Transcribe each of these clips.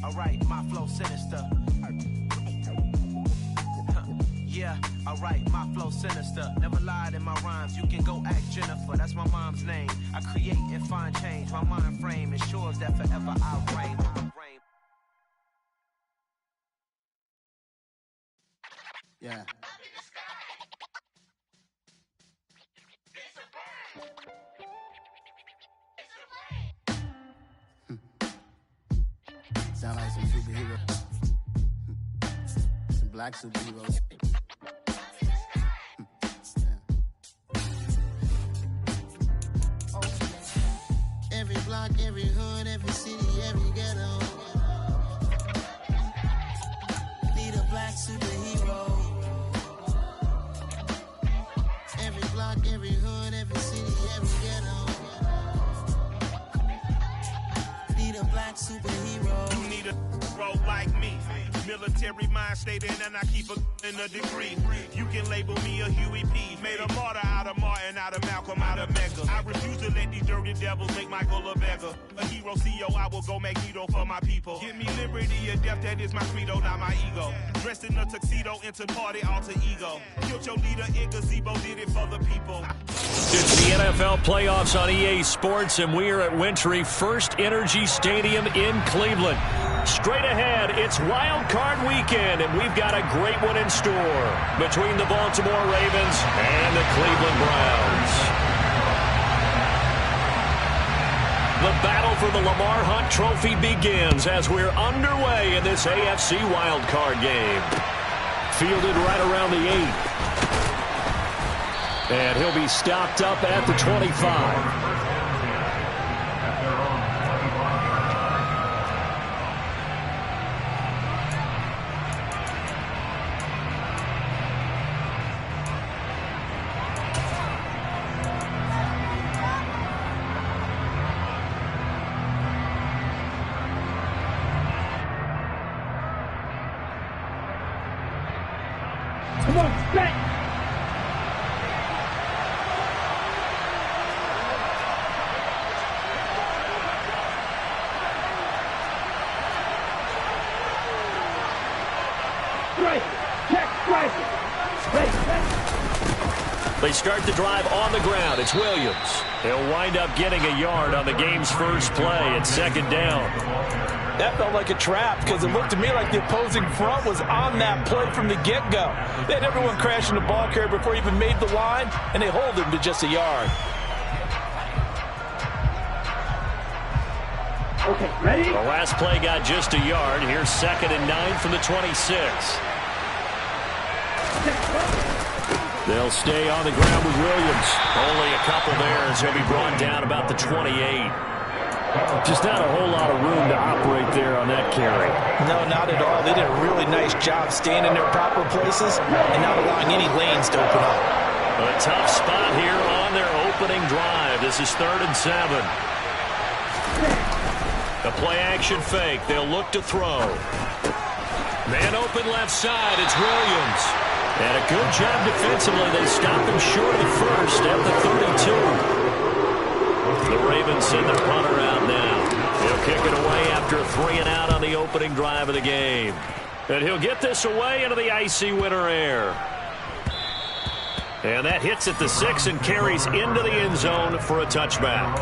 alright, my flow sinister. Yeah, alright, my flow sinister. Never lied in my rhymes, you can go ask Jennifer. That's my mom's name. I create and find change. My mind frame ensures that forever I'll reign. Yeah. Sound like some superheroes. Some black superheroes. Every block, every hood, every city, every ghetto. Need a black superhero. Every block, every hood, every city, every ghetto. Need a black superhero. You need a bro like me. Military mind state and I keep in a degree. You can label me a Huey P. Made a martyr out of Martin, out of Malcolm, out of Mega. I refuse to let these dirty devils make Michael a beggar. A hero CEO, I will go Magneto for my people. Give me liberty or death, that is my credo, not my ego. Dressed in a tuxedo, into party, alter ego. Killed your leader in gazebo, did it for the people. It's the NFL playoffs on EA Sports, and we are at Wintry First Energy Stadium in Cleveland. Straight ahead, it's Wild Card Weekend, and we've got a great one in store between the Baltimore Ravens and the Cleveland Browns. The battle for the Lamar Hunt Trophy begins as we're underway in this AFC Wild Card game. Fielded right around the 8. And he'll be stopped up at the 25. Come on, set! Strike! Check, strike! They start the drive on the ground. It's Williams. He'll wind up getting a yard on the game's first play. It's second down. That felt like a trap because it looked to me like the opposing front was on that play from the get-go. They had everyone crashing the ball carrier before he even made the line, and they hold him to just a yard. Okay, ready? The last play got just a yard. Here's 2nd and 9 from the 26. They'll stay on the ground with Williams. Only a couple there as he'll be brought down about the 28. Just not a whole lot of room to operate there on that carry. No, not at all. They did a really nice job staying in their proper places and not allowing any lanes to open up. A tough spot here on their opening drive. This is 3rd and 7. A play-action fake. They'll look to throw. Man open left side. It's Williams. And a good job defensively. They stopped him short of the first at the 32. The Ravens send their punter out now. He'll kick it away after a 3 and out on the opening drive of the game. And he'll get this away into the icy winter air. And that hits at the 6 and carries into the end zone for a touchback.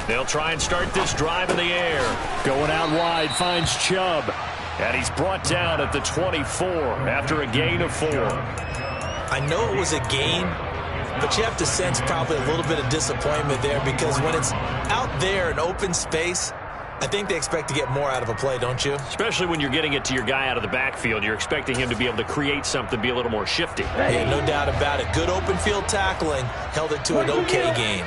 They'll try and start this drive in the air. Going out wide, finds Chubb. And he's brought down at the 24 after a gain of 4. I know it was a gain, but you have to sense probably a little bit of disappointment there because when it's out there in open space, I think they expect to get more out of a play, don't you? Especially when you're getting it to your guy out of the backfield. You're expecting him to be able to create something, be a little more shifty. Yeah, no doubt about it. Good open field tackling held it to an okay gain.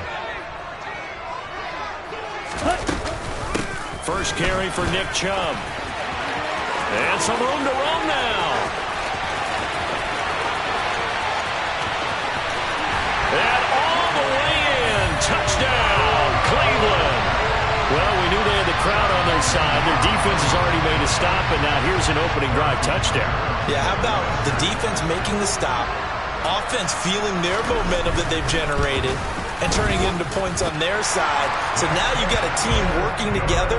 First carry for Nick Chubb. And some room to run now. side, their defense has already made a stop, and now here's an opening drive touchdown. Yeah, how about the defense making the stop, offense feeling their momentum that they've generated, and turning it into points on their side. So now you've got a team working together,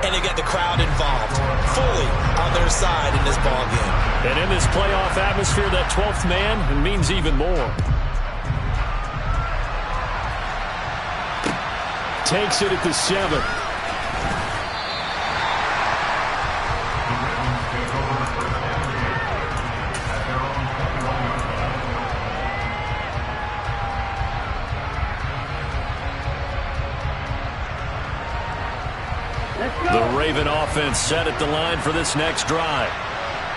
and they got the crowd involved fully on their side in this ball game. And in this playoff atmosphere, that 12th man means even more. Takes it at the 7. The Raven offense set at the line for this next drive.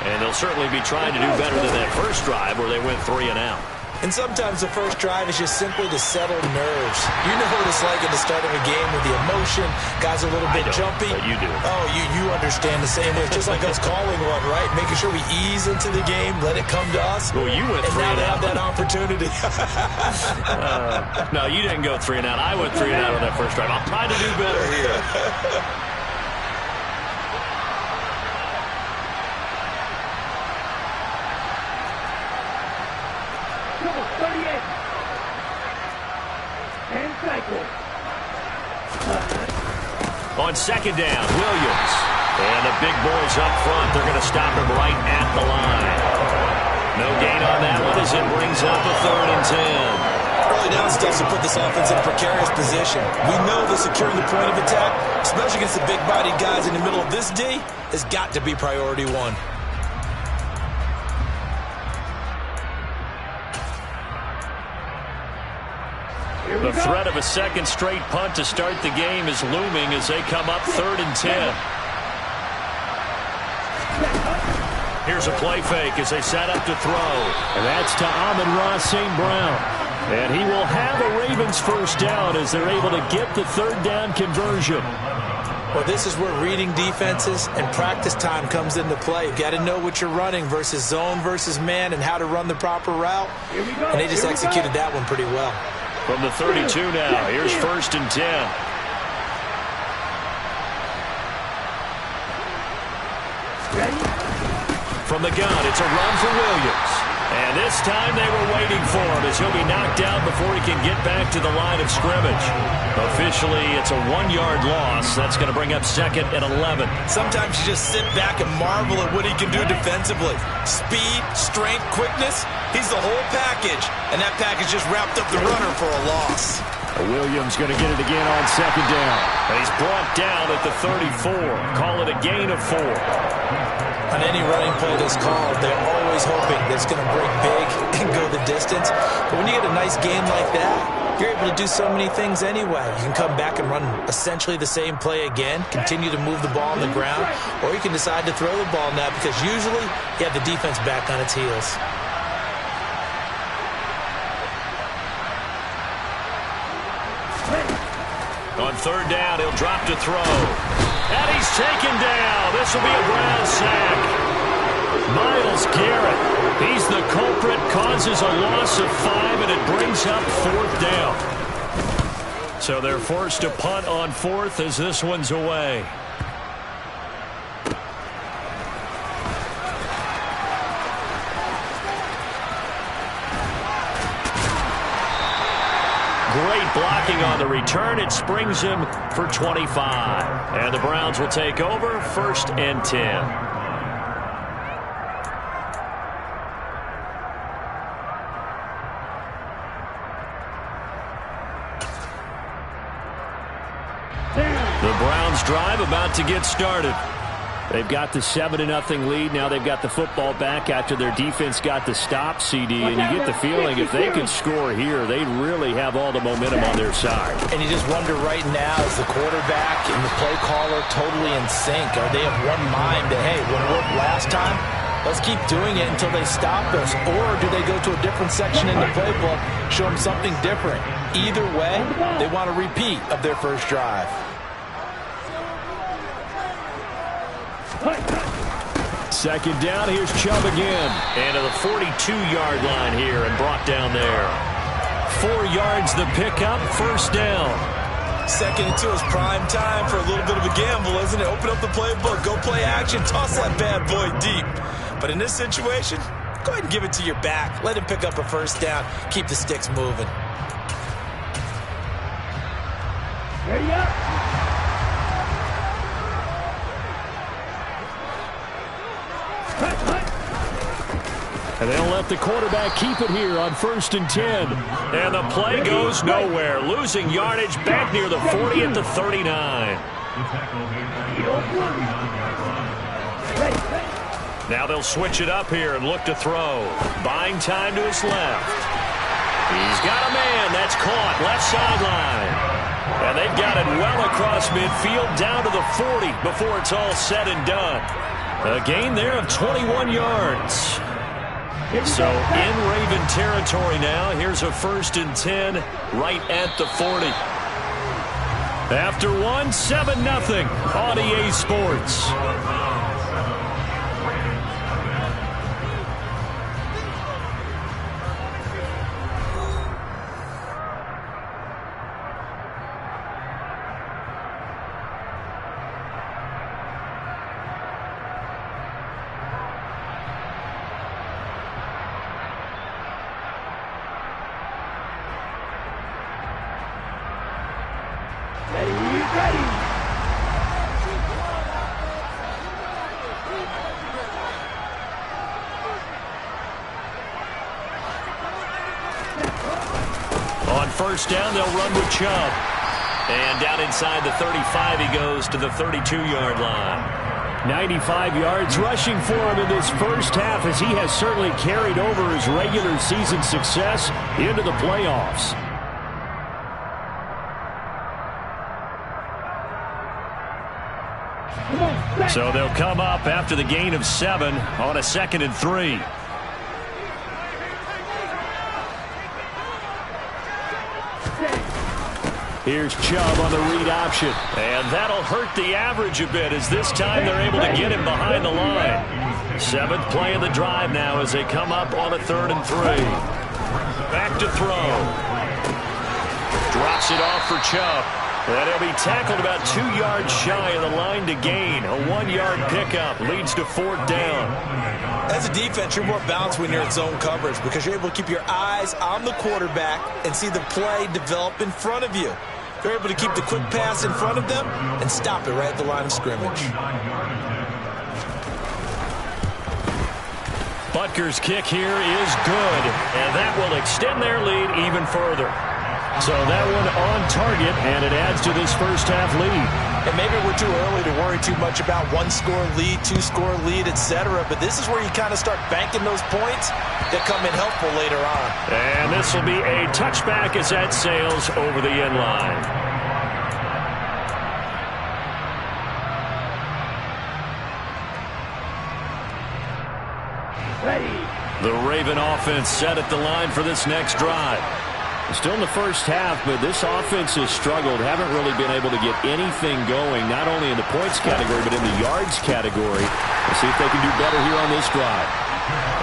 And they'll certainly be trying to do better than that first drive where they went 3 and out. And sometimes the first drive is just simply to settle nerves. You know what it's like at the start of a game with the emotion. Guys are a little bit jumpy. But you do. Oh, you understand the same way. It's just like us calling one, right? Making sure we ease into the game, let it come to us. Well, you went 3 and out. And now they have that opportunity. No, you didn't go 3 and out. I went 3 and out on that first drive. I'll try to do better here. On second down, Williams. And the big boys up front, they're going to stop him right at the line. No gain on that one as it brings up a 3rd and 10. Early down stuff to put this offense in a precarious position. We know that securing the point of attack, especially against the big-bodied guys in the middle of this D, has got to be priority 1. The threat of a second straight punt to start the game is looming as they come up 3rd and 10. Here's a play fake as they set up to throw. And that's to Amon-Ra St. Brown. And he will have a Ravens first down as they're able to get the 3rd down conversion. Well, this is where reading defenses and practice time comes into play. You've got to know what you're running versus zone versus man and how to run the proper route. And they just executed that one pretty well. From the 32 now, here's 1st and 10. From the gun, it's a run for Williams. And this time they were waiting for him as he'll be knocked down before he can get back to the line of scrimmage. Officially, it's a 1-yard loss. That's going to bring up 2nd and 11. Sometimes you just sit back and marvel at what he can do defensively. Speed, strength, quickness, he's the whole package. And that package just wrapped up the runner for a loss. Williams going to get it again on 2nd down. And he's brought down at the 34. Call it a gain of 4. On any running play that's called, they're always hoping that it's going to break big and go the distance. But when you get a nice game like that, you're able to do so many things anyway. You can come back and run essentially the same play again, continue to move the ball on the ground, or you can decide to throw the ball now because usually you have the defense back on its heels. On 3rd down, he'll drop to throw. And he's taken down. This will be a Brown sack. Myles Garrett, he's the culprit, causes a loss of 5, and it brings up 4th down. So they're forced to punt on 4th as this one's away. Great blocking on the return. It springs him for 25. And the Browns will take over 1st and 10. The Browns drive about to get started. They've got the 7-0 lead. Now they've got the football back after their defense got the stop, CD. And you get the feeling if they can score here, they really have all the momentum on their side. And you just wonder right now, is the quarterback and the play caller totally in sync? Are they of one mind that, hey, what worked last time, let's keep doing it until they stop us? Or do they go to a different section in the playbook, show them something different? Either way, they want a repeat of their first drive. Second down, here's Chubb again. And to the 42-yard line here and brought down there. 4 yards the pickup, 1st down. Second and 2 is prime time for a little bit of a gamble, isn't it? Open up the playbook, go play action, toss that bad boy deep. But in this situation, go ahead and give it to your back. Let him pick up a first down. Keep the sticks moving. Ready up. And they'll let the quarterback keep it here on 1st and 10. And the play goes nowhere. Losing yardage back near the 40 at the 39. Now they'll switch it up here and look to throw. Buying time to his left. He's got a man. That's caught. Left sideline. And they've got it well across midfield down to the 40 before it's all said and done. A gain there of 21 yards. So in Raven territory now. Here's a 1st and 10 right at the 40. After 1, 7-0 on EA Sports. On 1st down, they'll run with Chubb. And down inside the 35, he goes to the 32-yard line. 95 yards rushing for him in this first half, as he has certainly carried over his regular season success into the playoffs. So they'll come up after the gain of 7 on a 2nd and 3. Here's Chubb on the read option. And that'll hurt the average a bit, as this time they're able to get him behind the line. 7th play of the drive now as they come up on a 3rd and 3. Back to throw. Drops it off for Chubb. And he'll be tackled about 2 yards shy of the line to gain. A 1-yard pickup leads to 4th down. As a defense, you're more balanced when you're in zone coverage because you're able to keep your eyes on the quarterback and see the play develop in front of you. You're able to keep the quick pass in front of them and stop it right at the line of scrimmage. Butker's kick here is good, and that will extend their lead even further. So that one on target, and it adds to this first half lead. And maybe we're too early to worry too much about 1-score lead, 2-score lead, etc. But this is where you kind of start banking those points that come in helpful later on. And this will be a touchback as that sails over the end line. The Raven offense set at the line for this next drive. Still in the first half, but this offense has struggled. Haven't really been able to get anything going, not only in the points category, but in the yards category. We'll see if they can do better here on this drive.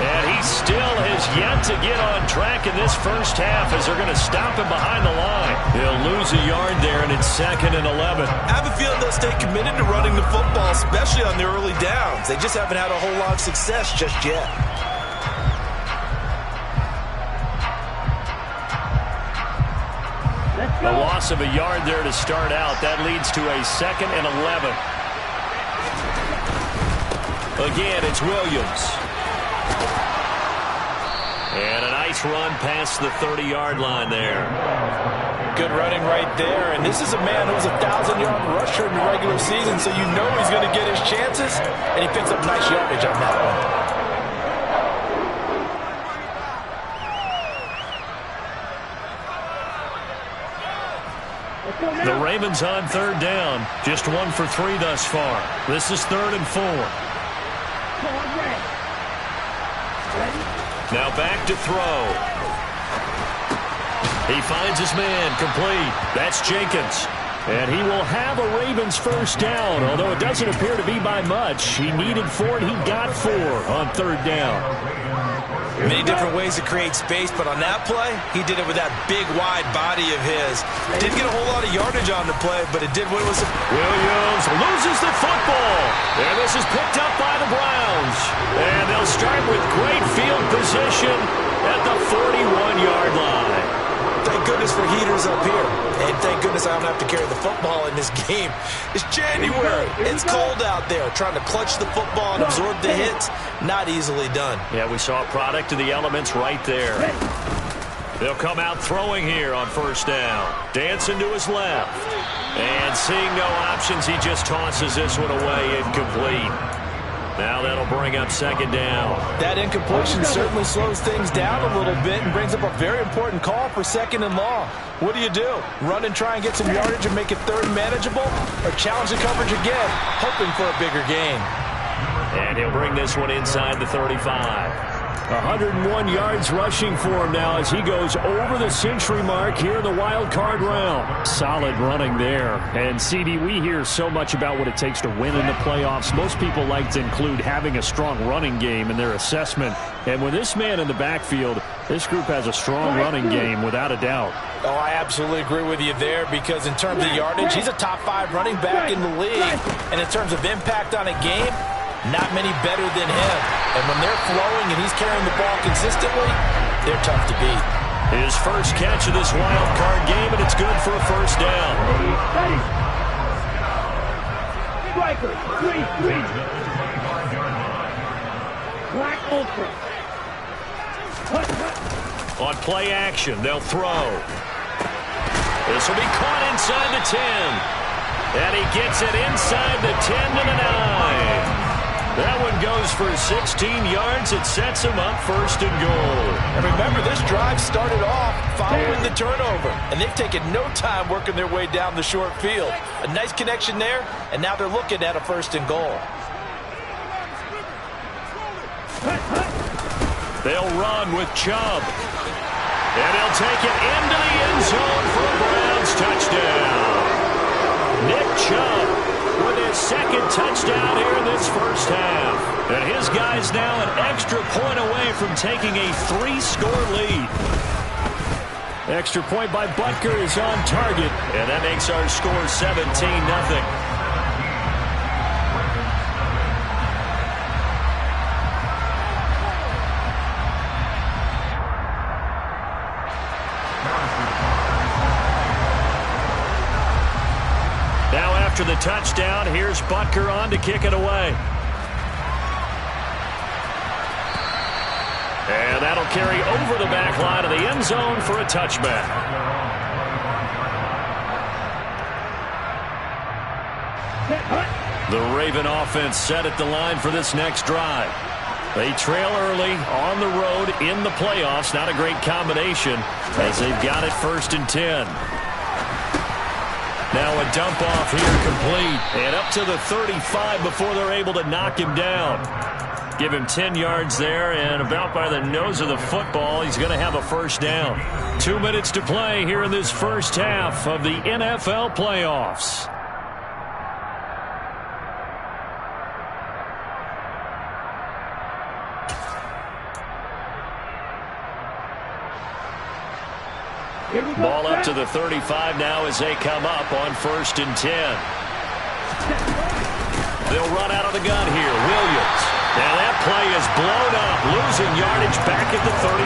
And he still has yet to get on track in this first half as they're going to stop him behind the line. He'll lose a yard there, and it's 2nd and 11. I have a feeling they'll stay committed to running the football, especially on the early downs. They just haven't had a whole lot of success just yet. A loss of a yard there to start out. That leads to a 2nd and 11. Again, it's Williams. And a nice run past the 30-yard line there. Good running right there. And this is a man who was a 1,000-yard rusher in the regular season, so you know he's going to get his chances. And he picks up nice yardage on that one. The Ravens on 3rd down. Just 1 for 3 thus far. This is 3rd and 4. Now back to throw. He finds his man complete. That's Jenkins. And he will have a Ravens first down, although it doesn't appear to be by much. He needed 4, and he got 4 on 3rd down. Many different ways to create space, but on that play, he did it with that big, wide body of his. Didn't get a whole lot of yardage on the play, but it did what it was. Williams loses the football. And this is picked up by the Browns. And they'll start with great field position at the 41-yard line. Thank goodness for heaters up here. And thank goodness I don't have to carry the football in this game. It's January. It's cold out there. Trying to clutch the football and absorb the hits, not easily done. Yeah, we saw a product of the elements right there. They'll come out throwing here on 1st down. Dancing to his left. And seeing no options, he just tosses this one away, incomplete. Now that'll bring up 2nd down. That incompletion certainly slows things down a little bit and brings up a very important call for 2nd and long. What do? Run and try and get some yardage and make it 3rd manageable? Or challenge the coverage again, hoping for a bigger gain? And he'll bring this one inside the 35. 101 yards rushing for him now as he goes over the century mark here in the wild card round. Solid running there. And, CD, we hear so much about what it takes to win in the playoffs. Most people like to include having a strong running game in their assessment. And with this man in the backfield, this group has a strong running game without a doubt. Oh, I absolutely agree with you there because in terms of yardage, he's a top 5 running back in the league. And in terms of impact on a game, not many better than him. And when they're flowing and he's carrying the ball consistently, they're tough to beat. His first catch of this wild card game, and it's good for a 1st down. Striker, 3-3. Black Ultra. On play action, they'll throw. This will be caught inside the 10. And he gets it inside the 10 to the 9. That one goes for 16 yards. It sets him up 1st and goal. And remember, this drive started off following the turnover. And they've taken no time working their way down the short field. A nice connection there, and now they're looking at a 1st and goal. They'll run with Chubb. And he'll take it into the end zone for a Browns touchdown. Nick Chubb with his 2nd touchdown here in this 1st half. And his guy's now an extra point away from taking a 3-score lead. Extra point by Butker is on target. And that makes our score 17-0. After the touchdown, here's Butker on to kick it away. And that'll carry over the back line of the end zone for a touchback. The Raven offense set at the line for this next drive. They trail early on the road in the playoffs. Not a great combination as they've got it 1st and 10. Now a dump off here complete. And up to the 35 before they're able to knock him down. Give him 10 yards there, and about by the nose of the football, he's going to have a 1st down. 2 minutes to play here in this 1st half of the NFL playoffs. Ball up to the 35 now as they come up on 1st and 10. They'll run out of the gun here. Williams. Now that play is blown up, losing yardage back at the 35.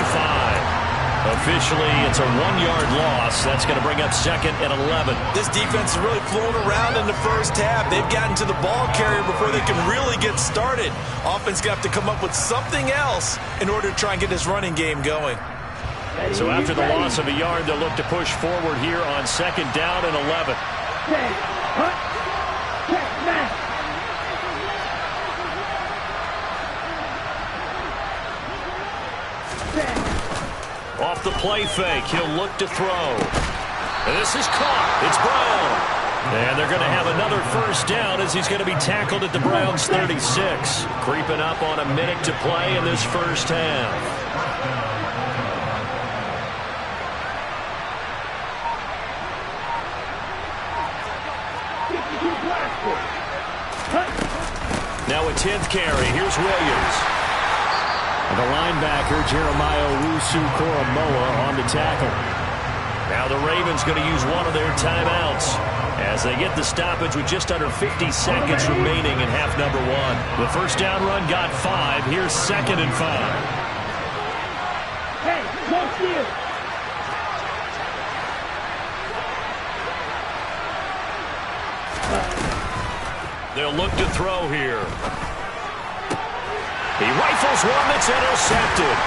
Officially, it's a 1-yard loss. That's going to bring up 2nd and 11. This defense is really flown around in the 1st half. They've gotten to the ball carrier before they can really get started. Offense going to have to come up with something else in order to try and get this running game going. So after the loss of a yard, they'll look to push forward here on 2nd down and 11. Off the play fake, he'll look to throw. And this is caught. It's Brown. And they're going to have another 1st down as he's going to be tackled at the Browns' 36. Creeping up on a minute to play in this 1st half. 10th carry. Here's Williams. And the linebacker, Jeremiah Owusu-Koramoah, on the tackle. Now the Ravens going to use one of their timeouts as they get the stoppage with just under 50 seconds remaining in half number one. The first down run got 5. Here's 2nd and 5. Hey, watch this. They'll look to throw here. He rifles one that's intercepted.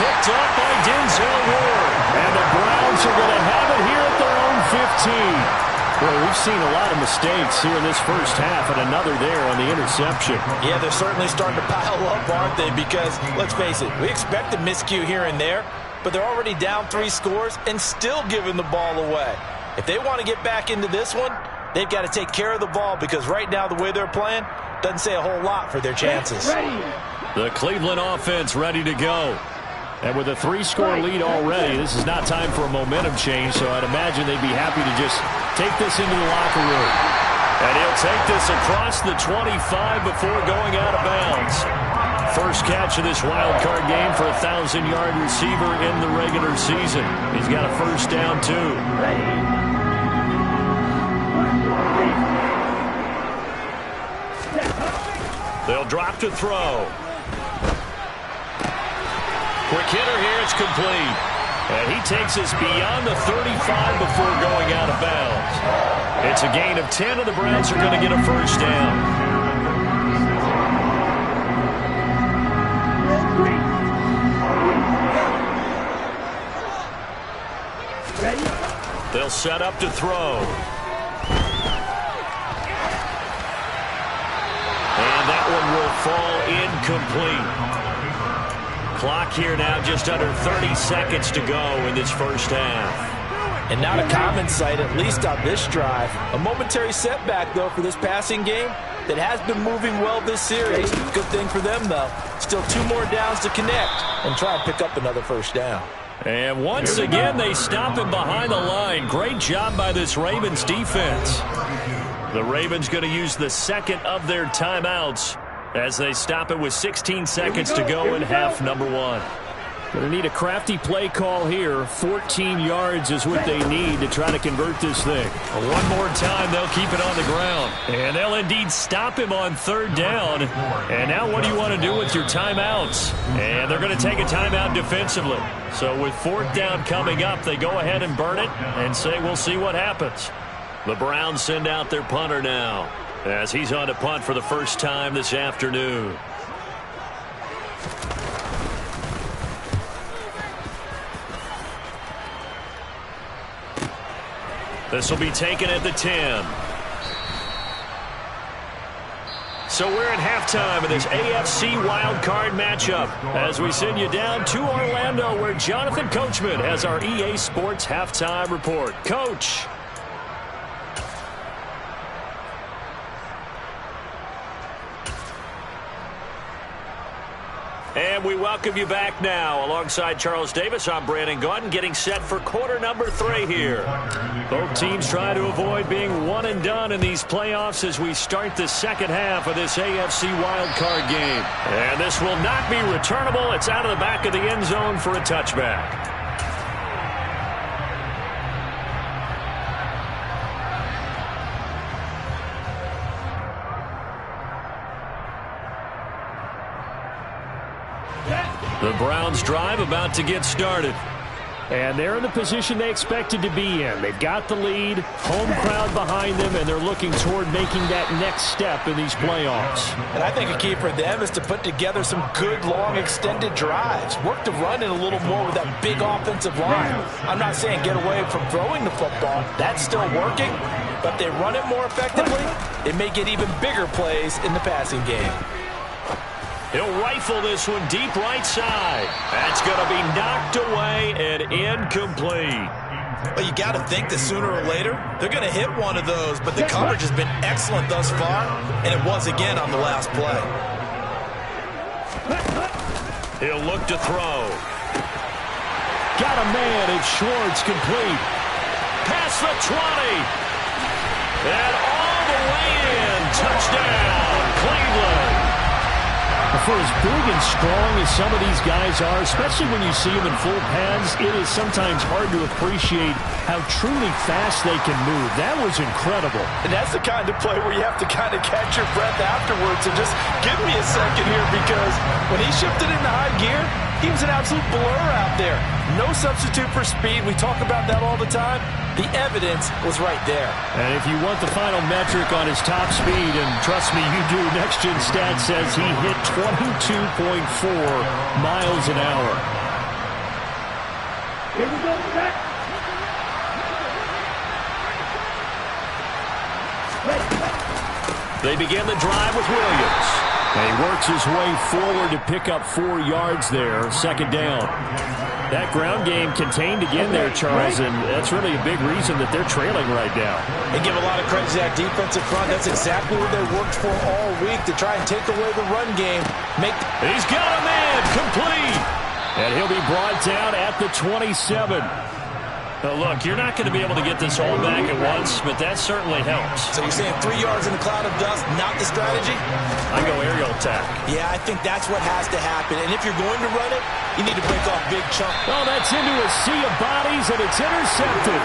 Picked up by Denzel Ward. And the Browns are going to have it here at their own 15. Well, we've seen a lot of mistakes here in this first half, and another there on the interception. Yeah, they're certainly starting to pile up, aren't they? Because, let's face it, we expect a miscue here and there, but they're already down 3 scores and still giving the ball away. If they want to get back into this one, they've got to take care of the ball, because right now the way they're playing doesn't say a whole lot for their chances. The Cleveland offense ready to go. And with a 3-score lead already, this is not time for a momentum change, so I'd imagine they'd be happy to just take this into the locker room. And he'll take this across the 25 before going out of bounds. First catch of this wild card game for a 1,000-yard receiver in the regular season. He's got a first down, too. They'll drop to throw. Quick hitter here, it's complete. And he takes us beyond the 35 before going out of bounds. It's a gain of 10, and the Browns are going to get a first down. They'll set up to throw. And that one will fall incomplete. Clock here now, just under 30 seconds to go in this first half. And not a common sight, at least on this drive. A momentary setback, though, for this passing game that has been moving well this series. Good thing for them, though. Still 2 more downs to connect and try and pick up another first down. And once again, they stop him behind the line. Great job by this Ravens defense. The Ravens going to use the second of their timeouts as they stop it with 16 seconds to go in half number one. Going to need a crafty play call here. 14 yards is what they need to try to convert this thing. One more time, they'll keep it on the ground. And they'll indeed stop him on 3rd down. And now what do you want to do with your timeouts? And they're going to take a timeout defensively. So with 4th down coming up, they go ahead and burn it and say we'll see what happens. The Browns send out their punter now, as he's on to punt for the first time this afternoon. This will be taken at the 10. So we're at halftime of this AFC wildcard matchup as we send you down to Orlando, where Jonathan Coachman has our EA Sports halftime report. Coach. And we welcome you back now. Alongside Charles Davis, I'm Brandon Gaudin, getting set for quarter number 3 here. Both teams try to avoid being one and done in these playoffs as we start the second half of this AFC wildcard game. And this will not be returnable. It's out of the back of the end zone for a touchback. The Browns drive about to get started. And they're in the position they expected to be in. They've got the lead, home crowd behind them, and they're looking toward making that next step in these playoffs. And I think a key for them is to put together some good, long, extended drives. Work to run it a little more with that big offensive line. I'm not saying get away from throwing the football. That's still working. But if they run it more effectively, it may get even bigger plays in the passing game. He'll rifle this one deep right side. That's going to be knocked away and incomplete. Well, you got to think that sooner or later, they're going to hit one of those, but the coverage has been excellent thus far, and it was again on the last play. He'll look to throw. Got a man, it's Schwartz, complete. Past the 20. And all the way in. Touchdown, Cleveland. For as big and strong as some of these guys are, especially when you see them in full pads, it is sometimes hard to appreciate how truly fast they can move. That was incredible. And that's the kind of play where you have to kind of catch your breath afterwards and just give me a second here, because when he shifted into high gear, he was an absolute blur out there. No substitute for speed. We talk about that all the time. The evidence was right there. And if you want the final metric on his top speed, and trust me, you do, Next Gen Stats says he hit 22.4 miles an hour. Here we go, back. They begin the drive with Williams. And he works his way forward to pick up 4 yards there, second down. That ground game contained again there, Charles, and that's really a big reason that they're trailing right now. They give a lot of credit to that defensive front. That's exactly what they worked for all week, to try and take away the run game. He's got a man, complete. And he'll be brought down at the 27. Now look, you're not going to be able to get this all back at once, but that certainly helps. So you're saying 3 yards in a cloud of dust, not the strategy? I go aerial attack. Yeah, I think that's what has to happen. And if you're going to run it, you need to break off big chunks. Oh, that's into a sea of bodies, and it's intercepted.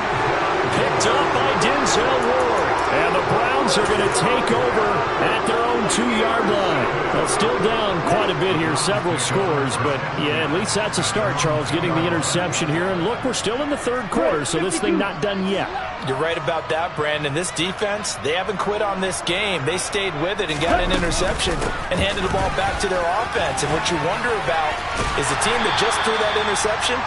Picked up by Denzel Ward. And the Browns are going to take over at their own 2-yard line. Well, still down quite a bit here, several scores, but yeah, at least that's a start, Charles, getting the interception here. And look, we're still in the third quarter, so this thing not done yet. You're right about that, Brandon. This defense, they haven't quit on this game. They stayed with it and got an interception and handed the ball back to their offense. And what you wonder about is the team that just threw that interception,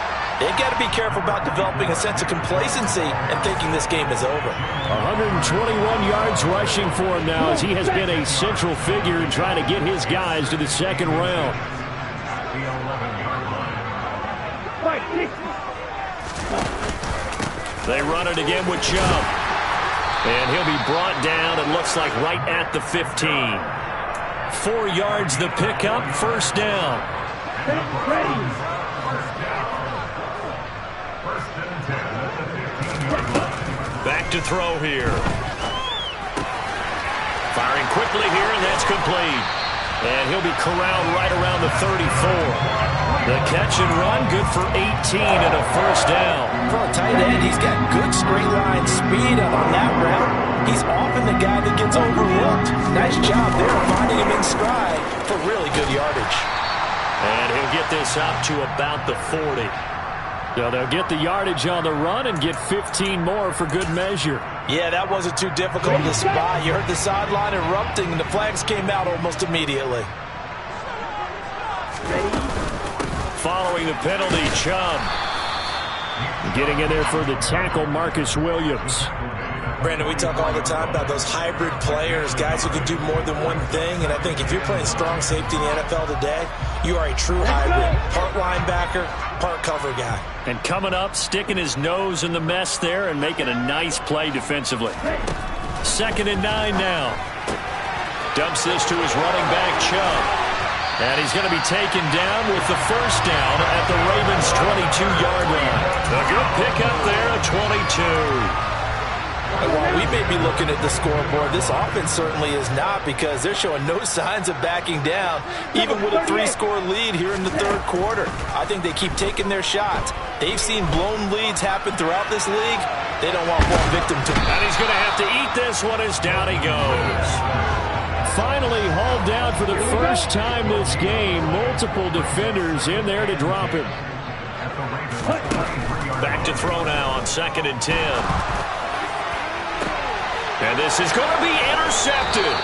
they've got to be careful about developing a sense of complacency and thinking this game is over. 121 yards rushing for him now, as he has been a central figure in trying to get his guys to the second round. They run it again with Chubb. And he'll be brought down, it looks like, right at the 15. 4 yards the pickup, first down. Back to throw here. Firing quickly here, and that's complete. And he'll be corralled right around the 34. The catch and run, good for 18 and a first down. For a tight end, he's got good straight line speed on that route. He's often the guy that gets overlooked. Nice job there finding him in stride for really good yardage. And he'll get this up to about the 40. So they'll get the yardage on the run and get 15 more for good measure. Yeah, that wasn't too difficult to spot. You heard the sideline erupting, and the flags came out almost immediately. Following the penalty, Chubb getting in there for the tackle, Marcus Williams. Brandon, we talk all the time about those hybrid players, guys who can do more than one thing, and I think if you're playing strong safety in the NFL today, you are a true hybrid. Part linebacker, part cover guy. And coming up, sticking his nose in the mess there and making a nice play defensively. 2nd and 9 now. Dumps this to his running back, Chubb. And he's going to be taken down with the first down at the Ravens' 22-yard line. A good pickup there at 22. And while we may be looking at the scoreboard, this offense certainly is not, because they're showing no signs of backing down, even with a 3-score lead here in the third quarter. I think they keep taking their shots. They've seen blown leads happen throughout this league. They don't want one victim to. And he's going to have to eat this one as down he goes. Finally hauled down for the first time this game. Multiple defenders in there to drop him. Back to throw now on 2nd and 10. And this is going to be intercepted.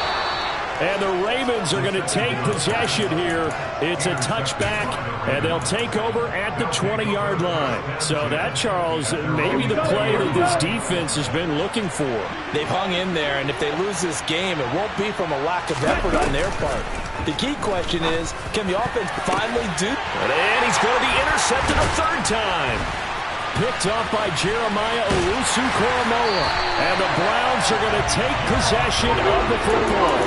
And the Ravens are going to take possession here. It's a touchback, and they'll take over at the 20-yard line. So that, Charles, may be the play that this defense has been looking for. They've hung in there, and if they lose this game, it won't be from a lack of effort on their part. The key question is, can the offense finally do? And he's going to be intercepted a third time. Picked off by Jeremiah Owusu-Koramoah. And the Browns are going to take possession of the football.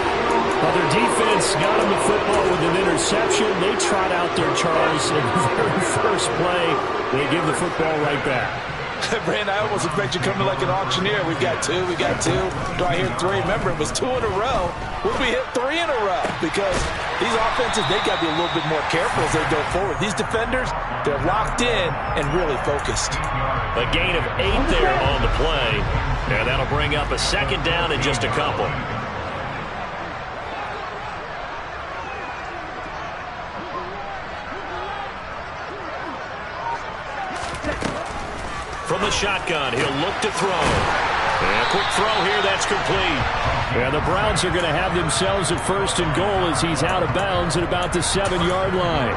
Well, their defense got him the football with an interception. They trot out there, Charles, in the very first play. They give the football right back. Brandon, I almost expect you coming like an auctioneer. We've got 2, we got 2. Do I hear 3? Remember, it was 2 in a row. Would we hit 3 in a row? Because These offenses, they got to be a little bit more careful as they go forward. These defenders, they're locked in and really focused. A gain of 8 there on the play. And that'll bring up a second down in just a couple. From the shotgun, he'll look to throw. And a quick throw here, that's complete. And the Browns are going to have themselves a first and goal as he's out of bounds at about the 7-yard line.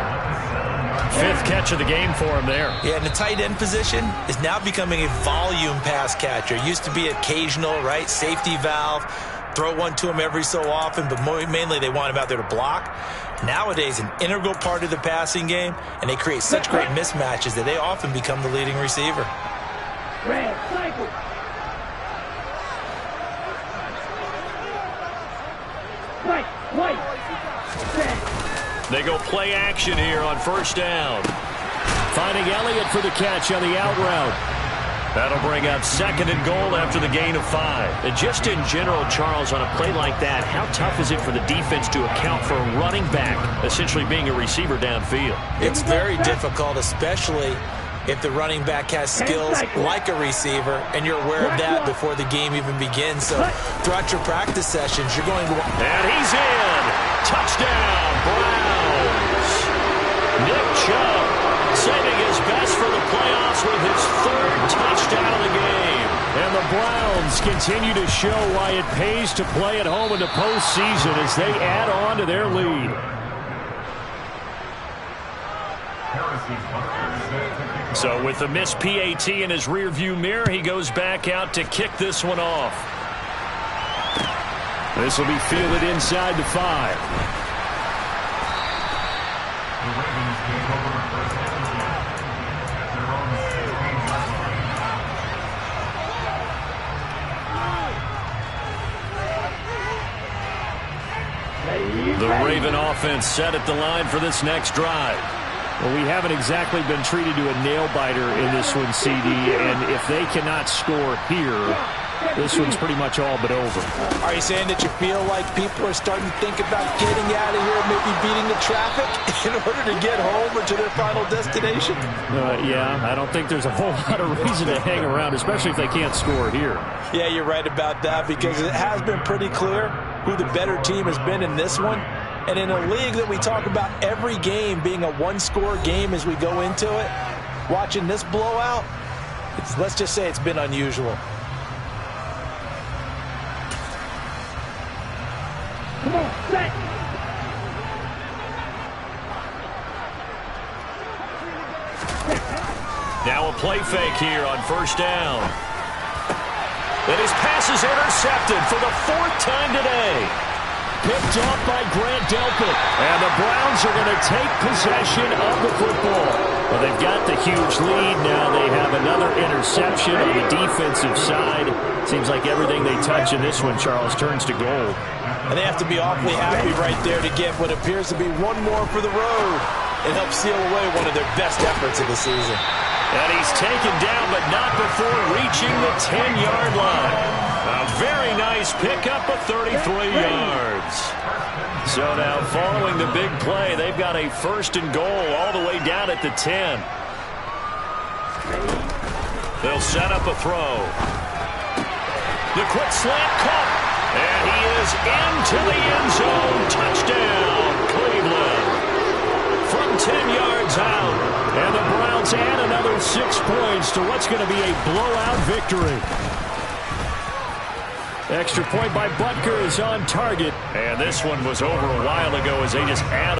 5th catch of the game for him there. Yeah, and the tight end position is now becoming a volume pass catcher. Used to be occasional, right? Safety valve. Throw one to him every so often, but mainly they want him out there to block. Nowadays, an integral part of the passing game, and they create such great mismatches that they often become the leading receiver. Red, cycle. White. They go play action here on first down. Finding Elliott for the catch on the out route. That'll bring up second and goal after the gain of 5. And just in general, Charles, on a play like that, how tough is it for the defense to account for a running back essentially being a receiver downfield? It's very difficult, especially if the running back has skills like a receiver, and you're aware of that before the game even begins. So throughout your practice sessions, you're going to... And he's in! Touchdown, Browns! Nick Chubb saving his best for the playoffs with his 3rd touchdown of the game. And the Browns continue to show why it pays to play at home in the postseason as they add on to their lead. So with the missed PAT in his rearview mirror, he goes back out to kick this one off. This will be fielded inside the 5. The Raven offense set at the line for this next drive. Well, we haven't exactly been treated to a nail-biter in this one, CD, and if they cannot score here, this one's pretty much all but over. Are you saying that you feel like people are starting to think about getting out of here, maybe beating the traffic in order to get home or to their final destination? Yeah, I don't think there's a whole lot of reason to hang around, especially if they can't score here. Yeah, you're right about that, because it has been pretty clear who the better team has been in this one. And in a league that we talk about every game being a one-score game as we go into it, watching this blowout, let's just say it's been unusual. Come on, set. Now a play fake here on first down. And his pass is intercepted for the 4th time today. Picked off by Grant Delpit. And the Browns are going to take possession of the football. Well, they've got the huge lead. Now they have another interception on the defensive side. Seems like everything they touch in this one, Charles, turns to gold. And they have to be awfully happy right there to get what appears to be one more for the road. It helps seal away one of their best efforts of the season. And he's taken down, but not before reaching the 10-yard line. A very nice pickup of 33 yards. So now following the big play, they've got a first and goal all the way down at the 10. They'll set up a throw. The quick slant caught. And he is into the end zone. Touchdown, Cleveland. From 10 yards out. And the Browns add another 6 points to what's going to be a blowout victory. Extra point by Butker is on target. And this one was over a while ago as they just add